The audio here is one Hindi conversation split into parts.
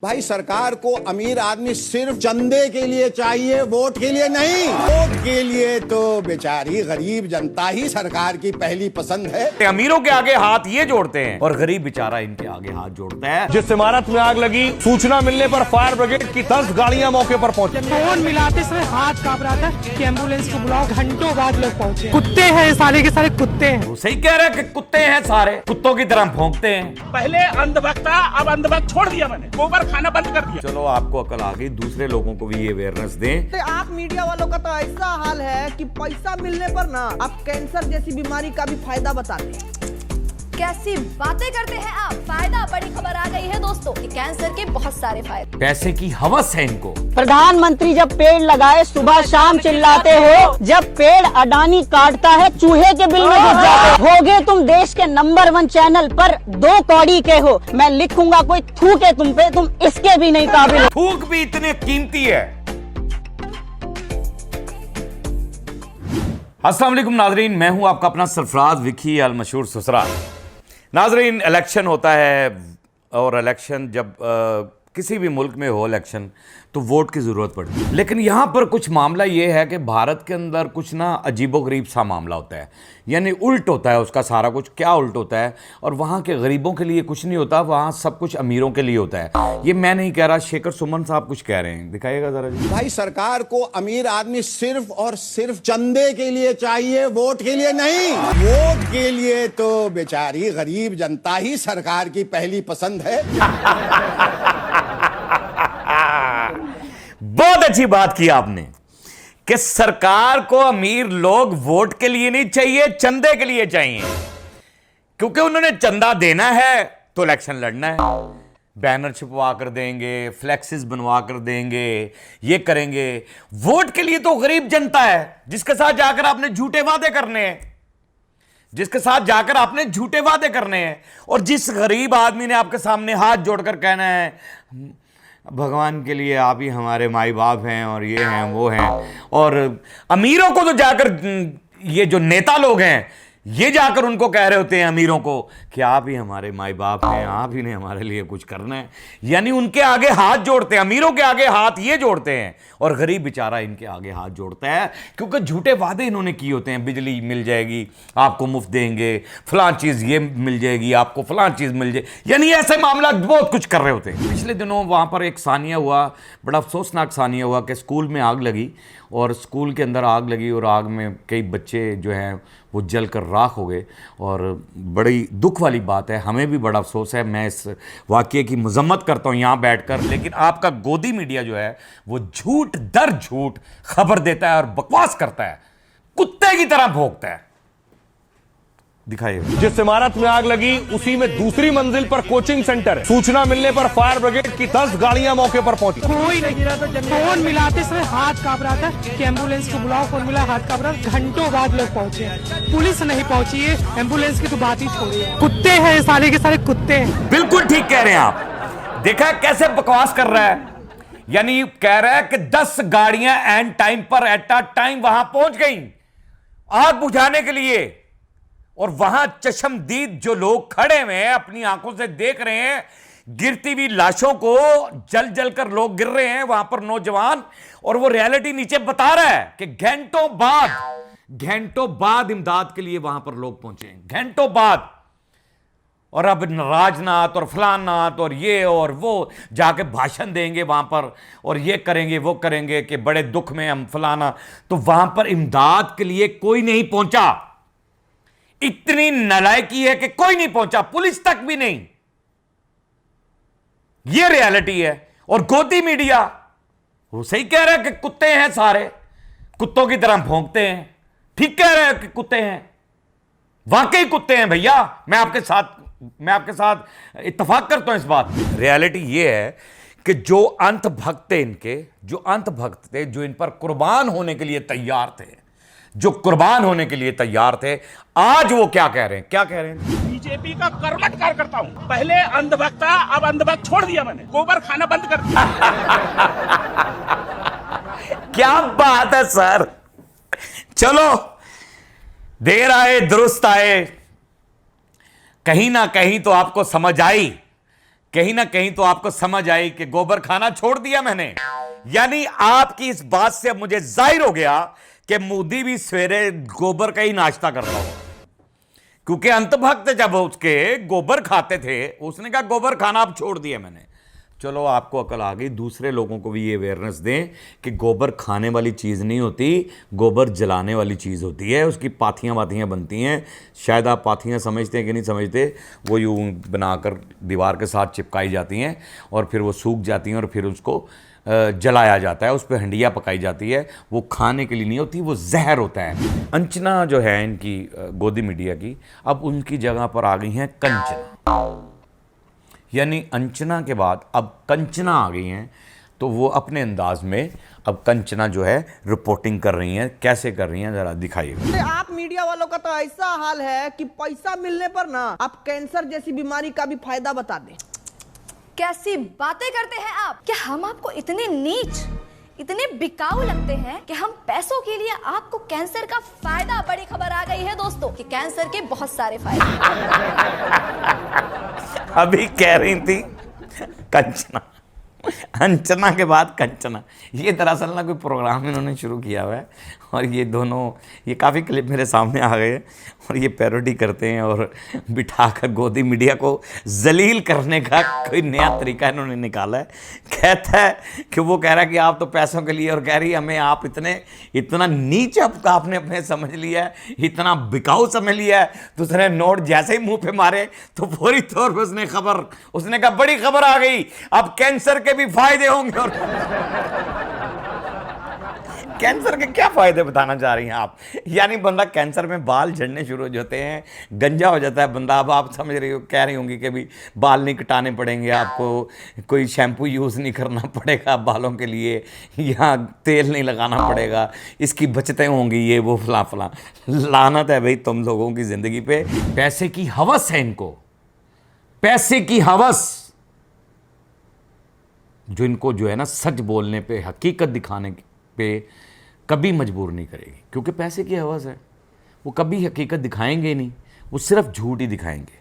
भाई सरकार को अमीर आदमी सिर्फ चंदे के लिए चाहिए, वोट के लिए नहीं। वोट के लिए तो बेचारी गरीब जनता ही सरकार की पहली पसंद है। अमीरों के आगे हाथ ये जोड़ते हैं और गरीब बेचारा इनके आगे हाथ जोड़ता है। जिस इमारत में आग लगी, सूचना मिलने पर फायर ब्रिगेड की 10 गाड़ियां मौके पर पहुंची। फोन मिलाते समय हाथ कांप रहा था कि एम्बुलेंस को बुलाओ। घंटों बाद लोग पहुंचे। कुत्ते हैं सारे के सारे, कुत्ते हैं। वो सही कह रहा है कि कुत्ते हैं सारे, कुत्तों की तरह भौंकते हैं। पहले अंधभक्त था, अब अंधभक्त छोड़ दिया मैंने, गोबर खाना बंद कर दिया। चलो आपको अकल आ गई, दूसरे लोगों को भी ये अवेयरनेस दें। तो आप मीडिया वालों का तो ऐसा हाल है कि पैसा मिलने पर ना आप कैंसर जैसी बीमारी का भी फायदा बताते हैं। कैसी बातें करते हैं आप। फायदा, बड़ी खबर आ गई है दोस्तों कि कैंसर के बहुत सारे फायदे। पैसे की हवस है इनको। प्रधानमंत्री जब पेड़ लगाए सुबह शाम चिल्लाते हो, जब पेड़ अडानी काटता है चूहे के बिल में घुस जाते होगे। तुम देश के नंबर 1 चैनल पर 2 कौड़ी के हो। मैं लिखूंगा कोई थूके तुम पे, तुम इसके भी नहीं काबिल। थूक भी इतने कीमती है। अस्सलाम वालेकुम नाजरीन, मैं हूं आपका अपना सरफराज विकी अल मशहूर ससरा। नाजरीन, इलेक्शन होता है और इलेक्शन जब किसी भी मुल्क में हो इलेक्शन तो वोट की ज़रूरत पड़ती है। लेकिन यहाँ पर कुछ मामला ये है कि भारत के अंदर कुछ ना अजीबोगरीब सा मामला होता है, यानी उल्ट होता है उसका सारा कुछ। क्या उल्ट होता है? और वहाँ के गरीबों के लिए कुछ नहीं होता, वहाँ सब कुछ अमीरों के लिए होता है। ये मैं नहीं कह रहा, शेखर सुमन साहब कुछ कह रहे हैं, दिखाइएगा ज़रा जी। भाई सरकार को अमीर आदमी सिर्फ और सिर्फ चंदे के लिए चाहिए, वोट के लिए नहीं। वोट के लिए तो बेचारी गरीब जनता ही सरकार की पहली पसंद है। बहुत अच्छी बात की आपने कि सरकार को अमीर लोग वोट के लिए नहीं चाहिए, चंदे के लिए चाहिए। क्योंकि उन्होंने चंदा देना है तो इलेक्शन लड़ना है। बैनर छपवा कर देंगे, फ्लैक्सेस बनवा कर देंगे, ये करेंगे। वोट के लिए तो गरीब जनता है जिसके साथ जाकर आपने झूठे वादे करने हैं, जिसके साथ जाकर आपने झूठे वादे करने हैं। और जिस गरीब आदमी ने आपके सामने हाथ जोड़कर कहना है भगवान के लिए आप ही हमारे माई बाप हैं और ये हैं वो हैं। और अमीरों को तो जाकर ये जो नेता लोग हैं ये जाकर उनको कह रहे होते हैं अमीरों को कि आप ही हमारे माई बाप हैं, आप ही ने हमारे लिए कुछ करना है। यानी उनके आगे हाथ जोड़ते हैं, अमीरों के आगे हाथ ये जोड़ते हैं और गरीब बेचारा इनके आगे हाथ जोड़ता है। क्योंकि झूठे वादे इन्होंने किए होते हैं, बिजली मिल जाएगी आपको, मुफ्त देंगे, फलां चीज़ ये मिल जाएगी आपको, फलां चीज़ मिल जाएगी। यानी ऐसे मामला बहुत कुछ कर रहे होते हैं। पिछले दिनों वहाँ पर एक सानिया हुआ, बड़ा अफसोसनाक सानिया हुआ कि स्कूल में आग लगी और स्कूल के अंदर आग लगी और आग में कई बच्चे जो हैं वो जलकर राख हो गए। और बड़ी दुख वाली बात है, हमें भी बड़ा अफसोस है। मैं इस वाक़ये की मजम्मत करता हूँ यहाँ बैठकर, लेकिन आपका गोदी मीडिया जो है वो झूठ दर झूठ खबर देता है और बकवास करता है, कुत्ते की तरह भौंकता है। दिखाइए। जिस इमारत में आग लगी उसी में दूसरी मंजिल पर कोचिंग सेंटर है। सूचना मिलने पर फायर ब्रिगेड की 10 गाड़ियां मौके पर पहुंची। कोई नहीं गिरा था। फोन मिलाते समय हाथ कांप रहा था कि एम्बुलेंस को बुलाओ। फोन मिला, हाथ कांप रहा। घंटों बाद लोग पहुंचे। पुलिस नहीं पहुंची है, एम्बुलेंस की तो बात ही छोड़िए। कुत्ते हैं सारे के सारे, कुत्ते हैं। बिल्कुल ठीक कह रहे हैं आप। देखा कैसे बकवास कर रहा है। यानी कह रहा है कि 10 गाड़ियां एंड टाइम पर एट अ टाइम वहां पहुंच गई आग बुझाने के लिए। और वहां चश्मदीद जो लोग खड़े हुए हैं, अपनी आंखों से देख रहे हैं गिरती हुई लाशों को, जल जल कर लोग गिर रहे हैं वहां पर नौजवान। और वो रियलिटी नीचे बता रहा है कि घंटों बाद इमदाद के लिए वहां पर लोग पहुंचे, घंटों बाद। और अब राजनाथ और फलानाथ और ये और वो जाके भाषण देंगे वहां पर और ये करेंगे वो करेंगे कि बड़े दुख में हम फलाना। तो वहां पर इमदाद के लिए कोई नहीं पहुंचा। इतनी नालायकी है कि कोई नहीं पहुंचा, पुलिस तक भी नहीं। यह रियलिटी है। और गोदी मीडिया वो सही कह रहा है कि कुत्ते हैं सारे, कुत्तों की तरह भौंकते हैं। ठीक कह रहे हैं कि कुत्ते हैं, वाकई कुत्ते हैं भैया। मैं आपके साथ इत्तेफाक करता हूं इस बात। रियलिटी यह है कि जो अंत भक्त थे इनके, जो अंत भक्त थे, जो इन पर कुर्बान होने के लिए तैयार थे, जो कुर्बान होने के लिए तैयार थे, आज वो क्या कह रहे हैं? क्या कह रहे हैं? बीजेपी का कर्मठ कार्यकर्ता हूं। पहले अंधभक्त था, अब अंधभक्त छोड़ दिया मैंने, गोबर खाना बंद कर दिया। क्या बात है सर। चलो, देर आए दुरुस्त आए। कहीं ना कहीं तो आपको समझ आई कहीं ना कहीं तो आपको समझ आई कि गोबर खाना छोड़ दिया मैंने। यानी आपकी इस बात से अब मुझे जाहिर हो गया कि मोदी भी सवेरे गोबर का ही नाश्ता करता हो, क्योंकि अंतभक्त जब उसके गोबर खाते थे उसने कहा गोबर खाना अब छोड़ दिया मैंने। चलो आपको अकल आ गई, दूसरे लोगों को भी ये अवेयरनेस दें कि गोबर खाने वाली चीज़ नहीं होती, गोबर जलाने वाली चीज़ होती है। उसकी पाथियाँ वाथियाँ बनती हैं, शायद आप पाथियाँ समझते हैं कि नहीं समझते, वो यूँ बनाकर दीवार के साथ चिपकाई जाती हैं और फिर वो सूख जाती हैं और फिर उसको जलाया जाता है, उस पर हंडिया पकाई जाती है। वो खाने के लिए नहीं होती, वो जहर होता है। अंचना जो है इनकी गोदी मीडिया की, अब उनकी जगह पर आ गई हैं कंचना। यानी अंचना के बाद अब कंचना आ गई हैं, तो वो अपने अंदाज में अब कंचना जो है रिपोर्टिंग कर रही हैं। कैसे कर रही हैं जरा दिखाइए। आप मीडिया वालों का तो ऐसा हाल है कि पैसा मिलने पर ना आप कैंसर जैसी बीमारी का भी फायदा बता दें। कैसी बातें करते हैं आप? क्या हम आपको इतने नीच, इतने बिकाऊ लगते हैं कि हम पैसों के लिए आपको कैंसर का फायदा? बड़ी खबर आ गई है दोस्तों कि कैंसर के बहुत सारे फायदे। अभी कह रही थी कंचना, अंचना के बाद कंचना। ये दरअसल ना कोई प्रोग्राम इन्होंने शुरू किया हुआ है और ये दोनों, ये काफ़ी क्लिप मेरे सामने आ गए और ये पैरोडी करते हैं और बिठाकर गोदी मीडिया को जलील करने का कोई नया तरीका इन्होंने निकाला है। कहता है कि वो कह रहा है कि आप तो पैसों के लिए, और कह रही है हमें आप इतना नीच आपने अपने समझ लिया है, इतना बिकाऊ समझ लिया है। तो उसने नोट जैसे ही मुंह पे मारे तो फौरी तौर पर उसने कहा बड़ी खबर आ गई, अब कैंसर के भी फायदे होंगे। और कैंसर के क्या फायदे बताना चाह रही हैं आप? यानी बंदा कैंसर में बाल झड़ने शुरू हो जाते हैं, गंजा हो जाता है बंदा। अब आप समझ रही हो, कह रही होंगी कि भी बाल नहीं कटाने पड़ेंगे, आपको कोई शैम्पू यूज़ नहीं करना पड़ेगा बालों के लिए, या तेल नहीं लगाना पड़ेगा, इसकी बचतें होंगी, ये वो फला फला। लानत है भाई तुम लोगों की ज़िंदगी पे। पैसे की हवस है इनको, पैसे की हवस, जो इनको जो है ना सच बोलने पे, हकीकत दिखाने पे कभी मजबूर नहीं करेगी, क्योंकि पैसे की हवस है। वो कभी हकीकत दिखाएंगे नहीं, वो सिर्फ झूठ ही दिखाएंगे।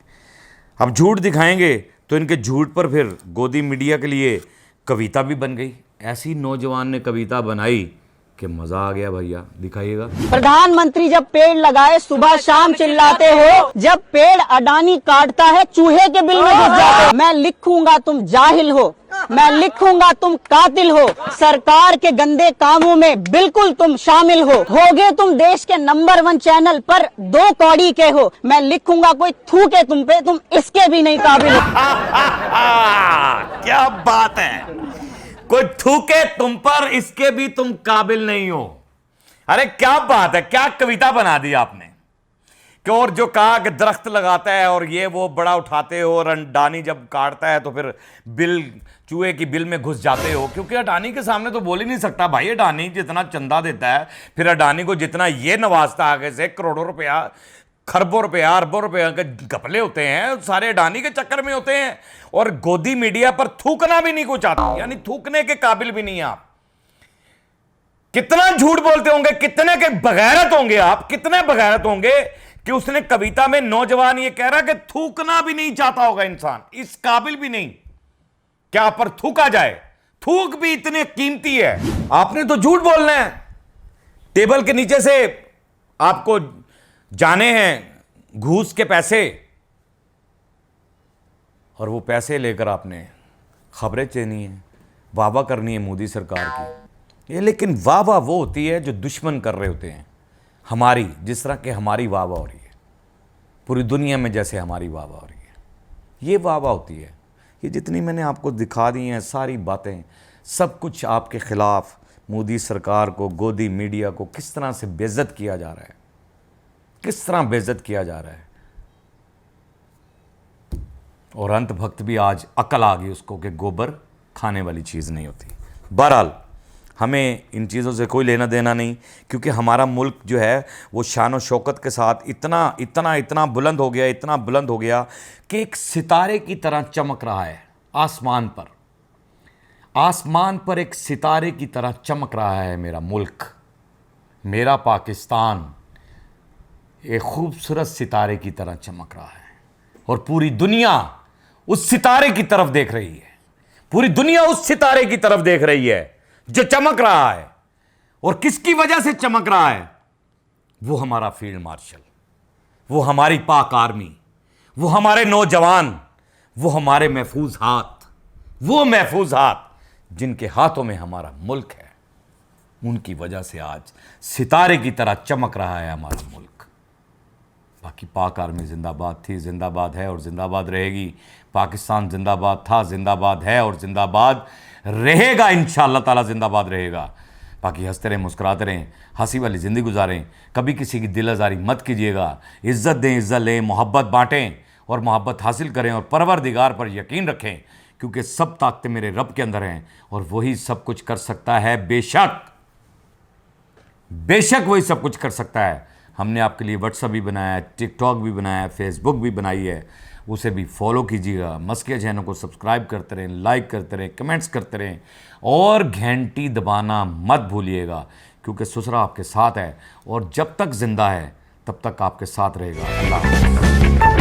अब झूठ दिखाएंगे तो इनके झूठ पर फिर गोदी मीडिया के लिए कविता भी बन गई। ऐसी नौजवान ने कविता बनाई कि मजा आ गया। भैया दिखाइएगा। प्रधानमंत्री जब पेड़ लगाए सुबह शाम चिल्लाते हो, जब पेड़ अडानी काटता है चूहे के बिल में घुस जाते हो। मैं लिखूंगा तुम जाहिल हो, मैं लिखूंगा तुम कातिल हो, सरकार के गंदे कामों में बिल्कुल तुम शामिल होगे तुम देश के नंबर 1 चैनल पर 2 कौड़ी के हो। मैं लिखूंगा कोई थूके तुम पे, तुम इसके भी नहीं काबिल हो। क्या बात है, कोई थूके तुम पर, इसके भी तुम काबिल नहीं हो। अरे क्या बात है, क्या कविता बना दी आपने। कि और जो कहा कि दरख्त लगाता है और ये वो बड़ा उठाते हो, और अडानी जब काटता है तो फिर बिल, चूहे की बिल में घुस जाते हो। क्योंकि अडानी के सामने तो बोल ही नहीं सकता भाई। अडानी जितना चंदा देता है, फिर अडानी को जितना ये नवाजता आगे से, करोड़ों रुपया, खरबों रुपया, अरबों रुपया के घपले होते हैं, सारे अडानी के चक्कर में होते हैं। और गोदी मीडिया पर थूकना भी नहीं कुछ आता, यानी थूकने के काबिल भी नहीं आप। कितना झूठ बोलते होंगे, कितने के बगैरत होंगे आप, कितने बगैरत होंगे कि उसने कविता में, नौजवान ये कह रहा कि थूकना भी नहीं चाहता होगा इंसान, इस काबिल भी नहीं क्या पर थूका जाए। थूक भी इतने कीमती है, आपने तो झूठ बोलना है। टेबल के नीचे से आपको जाने हैं घूस के पैसे, और वो पैसे लेकर आपने खबरें चेनी है, वाह वाह करनी है मोदी सरकार की। ये लेकिन वाह वाह वो होती है जो दुश्मन कर रहे होते हैं हमारी, जिस तरह के हमारी वाह वाह हो रही है पूरी दुनिया में, जैसे हमारी वाह वाह हो रही है, ये वाह वाह होती है। ये जितनी मैंने आपको दिखा दी हैं सारी बातें, सब कुछ आपके खिलाफ, मोदी सरकार को, गोदी मीडिया को किस तरह से बेइज्जत किया जा रहा है, किस तरह बेइज्जत किया जा रहा है। और अंत भक्त भी आज अकल आ गई उसको कि गोबर खाने वाली चीज़ नहीं होती। बहरहाल हमें इन चीज़ों से कोई लेना देना नहीं, क्योंकि हमारा मुल्क जो है वो शान और शौकत के साथ इतना इतना इतना बुलंद हो गया, इतना बुलंद हो गया कि एक सितारे की तरह चमक रहा है आसमान पर। आसमान पर एक सितारे की तरह चमक रहा है मेरा मुल्क, मेरा पाकिस्तान एक खूबसूरत सितारे की तरह चमक रहा है। और पूरी दुनिया उस सितारे की तरफ देख रही है, पूरी दुनिया उस सितारे की तरफ देख रही है जो चमक रहा है। और किसकी वजह से चमक रहा है? वो हमारा फील्ड मार्शल, वो हमारी पाक आर्मी, वो हमारे नौजवान, वो हमारे महफूज हाथ, वो महफूज हाथ जिनके हाथों में हमारा मुल्क है। उनकी वजह से आज सितारे की तरह चमक रहा है हमारा मुल्क। बाकी पाक आर्मी जिंदाबाद थी, जिंदाबाद है और जिंदाबाद रहेगी। पाकिस्तान जिंदाबाद था, जिंदाबाद है और जिंदाबाद रहेगा। इंशाअल्लाह ताला जिंदाबाद रहेगा। बाकी हंसते रहें, मुस्कुराते रहें, हंसी वाली ज़िंदगी गुजारें। कभी किसी की दिल आज़ारी मत कीजिएगा। इज़्ज़त दें, इज़्ज़त लें, मोहब्बत बांटें और मोहब्बत हासिल करें और परवरदिगार पर यकीन रखें, क्योंकि सब ताकतें मेरे रब के अंदर हैं और वही सब कुछ कर सकता है। बेशक वही सब कुछ कर सकता है। हमने आपके लिए व्हाट्सएप भी बनाया है, टिकटॉक भी बनाया है, फेसबुक भी बनाई है, उसे भी फॉलो कीजिएगा। मस्किया चैनल को सब्सक्राइब करते रहें, लाइक करते रहें, कमेंट्स करते रहें और घंटी दबाना मत भूलिएगा, क्योंकि ससुरा आपके साथ है और जब तक जिंदा है तब तक आपके साथ रहेगा। अल्लाह हाफ़िज़।